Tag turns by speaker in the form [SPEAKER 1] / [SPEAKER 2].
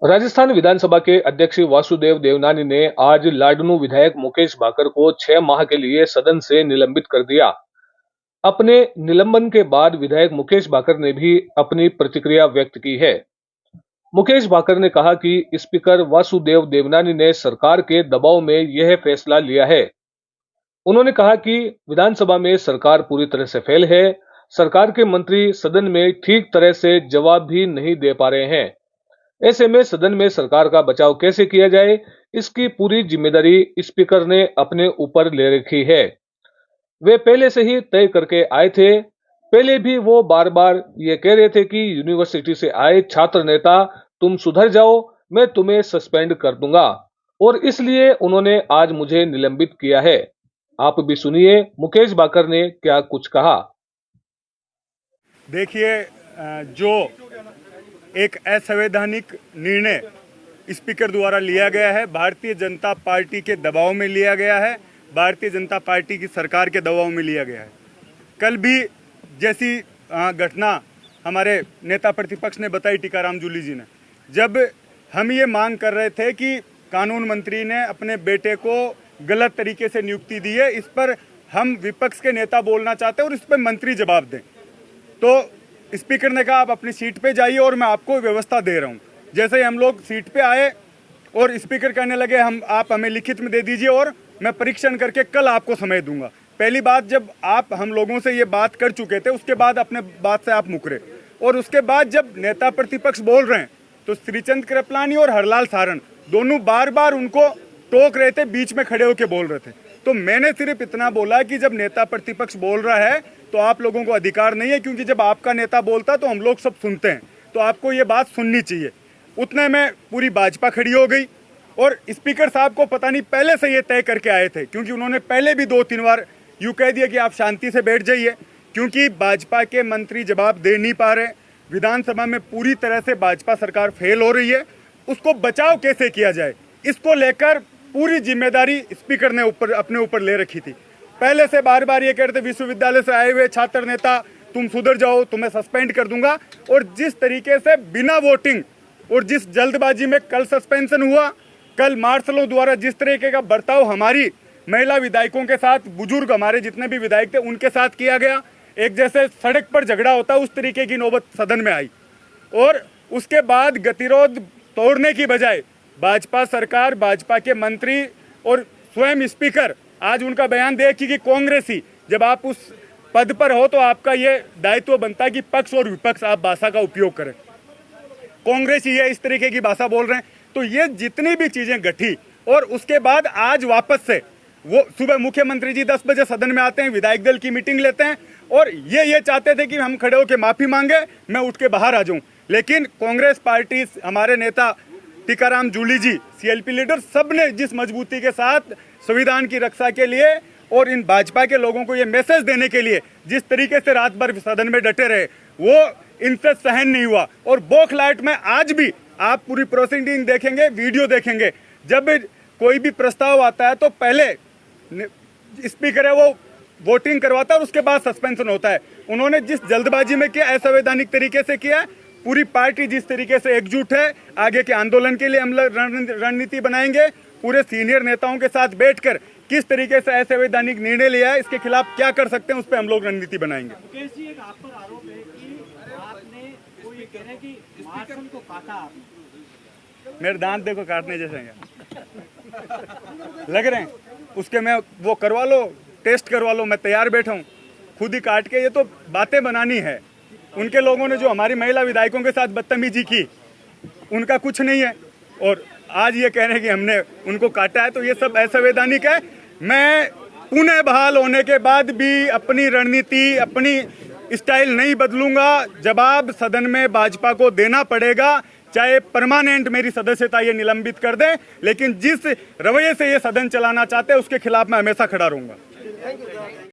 [SPEAKER 1] राजस्थान विधानसभा के अध्यक्ष वासुदेव देवनानी ने आज लाडनू विधायक मुकेश भाकर को 6 माह के लिए सदन से निलंबित कर दिया। अपने निलंबन के बाद विधायक मुकेश भाकर ने भी अपनी प्रतिक्रिया व्यक्त की है। मुकेश भाकर ने कहा कि स्पीकर वासुदेव देवनानी ने सरकार के दबाव में यह फैसला लिया है। उन्होंने कहा कि विधानसभा में सरकार पूरी तरह से फेल है। सरकार के मंत्री सदन में ठीक तरह से जवाब भी नहीं दे पा रहे हैं। ऐसे में सदन में सरकार का बचाव कैसे किया जाए, इसकी पूरी जिम्मेदारी स्पीकर ने अपने ऊपर ले रखी है। वे पहले से ही तय करके आए थे। पहले भी वो बार बार ये कह रहे थे कि यूनिवर्सिटी से आए छात्र नेता तुम सुधर जाओ, मैं तुम्हें सस्पेंड कर दूंगा, और इसलिए उन्होंने आज मुझे निलंबित किया है। आप भी सुनिए मुकेश भाकर ने क्या कुछ कहा।
[SPEAKER 2] देखिए, जो एक असंवैधानिक निर्णय स्पीकर द्वारा लिया गया है, भारतीय जनता पार्टी के दबाव में लिया गया है, भारतीय जनता पार्टी की सरकार के दबाव में लिया गया है। कल भी जैसी घटना हमारे नेता प्रतिपक्ष ने बताई, टीकाराम जूली जी ने, जब हम ये मांग कर रहे थे कि कानून मंत्री ने अपने बेटे को गलत तरीके से नियुक्ति दी है, इस पर हम विपक्ष के नेता बोलना चाहते हैं और इस पर मंत्री जवाब दें, तो स्पीकर ने कहा आप अपनी सीट पे जाइए और मैं आपको व्यवस्था दे रहा हूं। जैसे ही हम लोग सीट पे आए और स्पीकर कहने लगे आप हमें लिखित में दे दीजिए और मैं परीक्षण करके कल आपको समय दूंगा। पहली बात, जब आप हम लोगों से ये बात कर चुके थे, उसके बाद अपने बात से आप मुकरे, और उसके बाद जब नेता प्रतिपक्ष बोल रहे हैं तो श्रीचंद कृपलानी और हरलाल सारण दोनों बार बार उनको टोक रहे थे, बीच में खड़े होकर बोल रहे थे। तो मैंने सिर्फ इतना बोला कि जब नेता प्रतिपक्ष बोल रहा है तो आप लोगों को अधिकार नहीं है, क्योंकि जब आपका नेता बोलता है तो हम लोग सब सुनते हैं, तो आपको ये बात सुननी चाहिए। उतने में पूरी भाजपा खड़ी हो गई और स्पीकर साहब को पता नहीं पहले से ये तय करके आए थे, क्योंकि उन्होंने पहले भी 2-3 बार यूँ कह दिया कि आप शांति से बैठ जाइए, क्योंकि भाजपा के मंत्री जवाब दे नहीं पा रहे। विधानसभा में पूरी तरह से भाजपा सरकार फेल हो रही है, उसको बचाव कैसे किया जाए, इसको लेकर पूरी जिम्मेदारी स्पीकर ने अपने ऊपर ले रखी थी। पहले से बार बार ये कहते विश्वविद्यालय से आए हुए छात्र नेता तुम सुधर जाओ, तुम्हें सस्पेंड कर दूंगा, और जिस तरीके से बिना वोटिंग और जिस जल्दबाजी में कल सस्पेंशन हुआ, कल मार्शलों द्वारा जिस तरीके का बर्ताव हमारी महिला विधायकों के साथ, बुजुर्ग हमारे जितने भी विधायक थे उनके साथ किया गया, एक जैसे सड़क पर झगड़ा होता उस तरीके की नौबत सदन में आई। और उसके बाद गतिरोध तोड़ने की बजाय भाजपा सरकार, भाजपा के मंत्री और स्वयं स्पीकर आज उनका बयान देखिए कि कांग्रेसी, जब आप उस पद पर हो तो आपका ये दायित्व बनता है कि पक्ष और विपक्ष आप भाषा का उपयोग करें। कांग्रेसी ये इस तरीके की भाषा बोल रहे हैं, तो ये जितनी भी चीजें घटी, और उसके बाद आज वापस से वो सुबह मुख्यमंत्री जी 10 बजे सदन में आते हैं, विधायक दल की मीटिंग लेते हैं, और ये चाहते थे कि हम खड़े होकर माफी मांगे, मैं उठ के बाहर आ जाऊं। लेकिन कांग्रेस पार्टी, हमारे नेता टीकाराम जूली जी, सीएलपी लीडर, सबने जिस मजबूती के साथ संविधान की रक्षा के लिए और इन भाजपा के लोगों को ये मैसेज देने के लिए जिस तरीके से रात भर सदन में डटे रहे, वो इनसे सहन नहीं हुआ। और बौखलाहट में आज भी आप पूरी प्रोसीडिंग देखेंगे, वीडियो देखेंगे, जब कोई भी प्रस्ताव आता है तो पहले स्पीकर है वो वोटिंग करवाता है और उसके बाद सस्पेंशन होता है। उन्होंने जिस जल्दबाजी में किया, असंवैधानिक तरीके से किया। पूरी पार्टी जिस तरीके से एकजुट है, आगे के आंदोलन के लिए हम रणनीति बनाएंगे, पूरे सीनियर नेताओं के साथ बैठकर किस तरीके से असंवैधानिक निर्णय लिया है, इसके खिलाफ क्या कर सकते हैं, उस पर हम लोग रणनीति बनाएंगे।
[SPEAKER 3] मुकेश जी, एक आप पर आरोप है कि आपने, वो ये कह रहे हैं कि मार्शल को काटा आपने।
[SPEAKER 2] मेरे दांत देखो काटने जैसे हैं लग रहे हैं, उसके मैं वो करवा लो, टेस्ट करवा लो, मैं तैयार बैठा हूँ खुद ही काट के। ये तो बातें बनानी है। उनके लोगों ने जो हमारी महिला विधायकों के साथ बदतमीजी की, उनका कुछ नहीं है, और आज ये कह रहे हैं कि हमने उनको काटा है, तो ये सब असंवैधानिक है। मैं पुनः बहाल होने के बाद भी अपनी रणनीति, अपनी स्टाइल नहीं बदलूंगा। जवाब सदन में भाजपा को देना पड़ेगा, चाहे परमानेंट मेरी सदस्यता ये निलंबित कर दें, लेकिन जिस रवैये से ये सदन चलाना चाहते हैं उसके खिलाफ मैं हमेशा खड़ा रहूंगा।